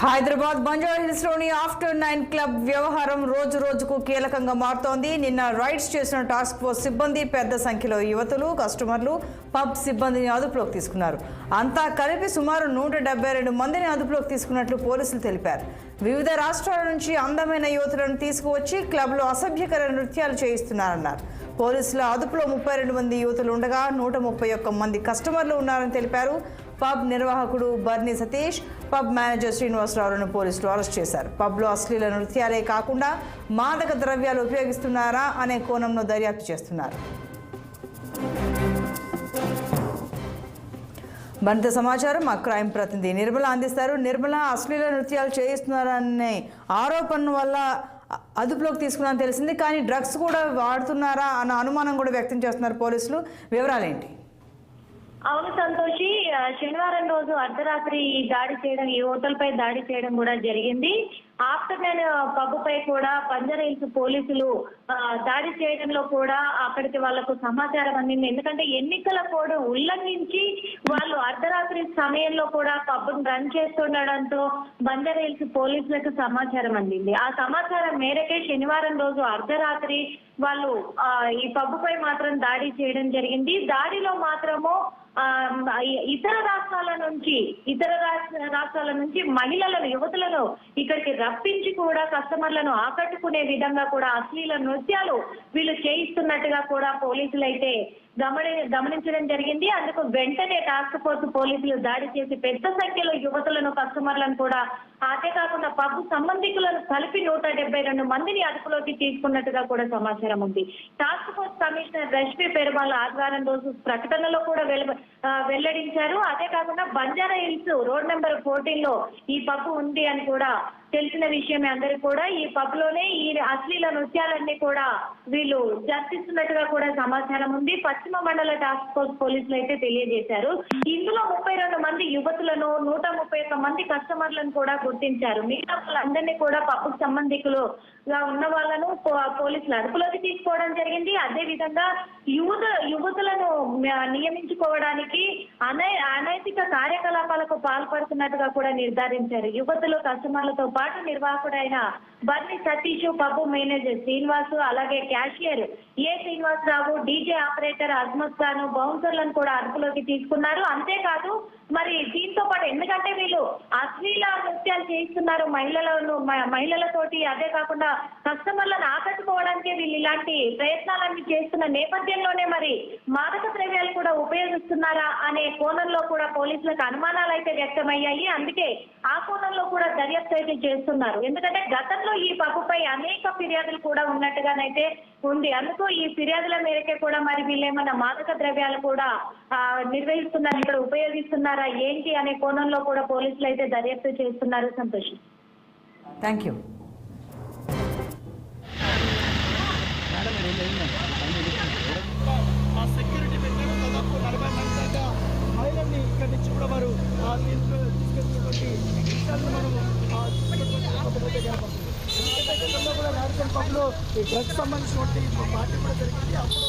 Hyderabad బంజారాహిల్స్లోని after 9 club వ్యవహారం రోజు రోజుకు కీలకంగా మారుతోంది. నిన్న రైడ్స్ చేసిన టాస్క్ ఫోర్స్ సిబ్బంది పెద్ద సంఖ్యలో యువతులు, కస్టమర్లు, పబ్ సిబ్బందిని అదుపులోకి తీసుకున్నారు. అంతా కలిపి సుమారు 172 మందిని అదుపులోకి తీసుకున్నట్లు పోలీసులు తెలిపారు. వివిధ రాష్ట్రాల నుంచి అందమైన యువతులను తీసుకువచ్చి క్లబ్లో అసభ్యకర నృత్యాలు చేయిస్తున్నారన్నారు. పోలీసుల అదుపులో 32 మంది యువతులు ఉండగా 131 మంది కస్టమర్లు ఉన్నారని తెలిపారు. పబ్ నిర్వాహకుడు బర్నీ సతీష్, పబ్ మేనేజర్ శ్రీనివాసరావులను పోలీసులు అరెస్ట్ చేశారు. పబ్లో అశ్లీల నృత్యాలే కాకుండా మాదక ద్రవ్యాలు ఉపయోగిస్తున్నారా అనే కోణంలో దర్యాప్తు చేస్తున్నారు. మరింత సమాచారం మా క్రైమ్ ప్రతినిధి నిర్మల అందిస్తారు. నిర్మల, అశ్లీల నృత్యాలు చేయిస్తున్నారనే ఆరోపణ వల్ల అదుపులోకి తీసుకున్నారని తెలిసింది, కానీ డ్రగ్స్ కూడా వాడుతున్నారా అన్న అనుమానం కూడా వ్యక్తం చేస్తున్నారు పోలీసులు. వివరాలేంటి? అవును సంతోషి, శనివారం రోజు అర్ధరాత్రి దాడి చేయడం, ఈ హోటల్పై దాడి చేయడం కూడా జరిగింది. ఆఫ్టర్నూన్ పబ్ పై కూడా బంజారాహిల్స్ పోలీసులు దాడి చేయడంలో కూడా అక్కడికి వాళ్లకు సమాచారం అందింది. ఎందుకంటే ఎన్నికల కోడ్ ఉల్లంఘించి వాళ్ళు అర్ధరాత్రి సమయంలో కూడా పబ్ను రన్ చేస్తుండడంతో బంజారాహిల్స్ పోలీసులకు సమాచారం అందింది. ఆ సమాచారం మేరకే శనివారం రోజు అర్ధరాత్రి వాళ్ళు ఈ పబ్ పై మాత్రం దాడి చేయడం జరిగింది. దాడిలో మాత్రము ఇతర రాష్ట్రాల నుంచి మహిళలను, యువతులను ఇక్కడికి రప్పించి కూడా కస్టమర్లను ఆకట్టుకునే విధంగా కూడా అశ్లీల నృత్యాలు వీళ్ళు చేయిస్తున్నట్టుగా కూడా పోలీసులు అయితే గమనించడం జరిగింది. అందుకు వెంటనే టాస్క్ ఫోర్స్ పోలీసులు దాడి చేసి పెద్ద సంఖ్యలో యువతులను, కస్టమర్లను కూడా, అంతేకాకుండా పబ్ సంబంధికులను కలిపి 172 మందిని అదుపులోకి తీసుకున్నట్టుగా కూడా సమాచారం ఉంది. Task force commissioner Rashmi Perumal ఆదివారం రోజు ప్రకటనలో కూడా వెల్లడించారు. అదే కాకుండా బంజారాహిల్స్ రోడ్ నెంబర్ 14 లో ఈ పబ్ ఉంది అని కూడా తెలిసిన విషయమే అందరికీ కూడా. ఈ పబ్ లోనే ఈ అశ్లీల నృత్యాలన్నీ కూడా వీళ్ళు జరిపిస్తున్నట్టుగా కూడా సమాచారం ఉంది. పశ్చిమ మండల టాస్క్ ఫోర్స్ పోలీసులు అయితే తెలియజేశారు. ఇందులో 32 మంది యువతులను, 131 మంది కస్టమర్లను కూడా గుర్తించారు. మిగతా వాళ్ళందరినీ కూడా పబ్ సంబంధికులుగా ఉన్న వాళ్ళను పోలీసులు అదుపులోకి తీసుకోవడం జరిగింది. అదే విధంగా యువతులను నియమించుకోవడానికి అనైతిక కార్యకలాపాలకు పాల్పడుతున్నట్టుగా కూడా నిర్ధారించారు. యువతులు, కస్టమర్లతో పాటు నిర్వాహకుడైన బర్నీ సతీష్, పబ్ మేనేజర్ శ్రీనివాసు, అలాగే క్యాషియర్ ఏ శ్రీనివాసరావు, డీజే ఆపరేటర్ అజ్మత్ ఖాన్, బౌన్సర్లను కూడా అదుపులోకి తీసుకున్నారు. అంతేకాదు మరి దీంతో పాటు, ఎందుకంటే వీళ్ళు అశ్లీల నృత్యాలు చేయిస్తున్నారు మహిళలతోటి, అదే కాకుండా కస్టమర్లను ఆకట్టుకోవడానికి వీళ్ళు ఇలాంటి ప్రయత్నాలన్నీ చేస్తున్న నేపథ్యంలోనే మరి మాదక ద్రవ్యాలు కూడా ఉపయోగిస్తున్నారా అనే కోణంలో కూడా పోలీసులకు అనుమానాలు అయితే వ్యక్తమయ్యాయి. అందుకే ఆ కోణంలో కూడా దర్యాప్తు అయితే చేస్తున్నారు. ఎందుకంటే గతంలో ఈ పబ్బుపై అనేక ఫిర్యాదులు కూడా ఉన్నట్టుగానైతే ఉంది. అందుకు ఈ ఫిర్యాదుల మేరకే కూడా మరి వీళ్ళేమన్నా మాదక ద్రవ్యాలు కూడా నిర్వహిస్తున్నారు, ఇక్కడ ఉపయోగిస్తున్నారా ఏంటి అనే కోణంలో కూడా పోలీసులు అయితే దర్యాప్తు చేస్తున్నారు. సంతోషం. Thank you. సెక్యూరిటీ పెట్టారు. దాదాపు 40 మంది దాకా మహిళల్ని ఇక్కడి నుంచి కూడా వారు తీసుకెళ్తున్నటువంటి విషయాలను మనం కూడా రాజకీయ పబ్లో ఈ డ్రగ్స్ సంబంధించినటువంటి పార్టీ కూడా జరిగింది. అప్పుడు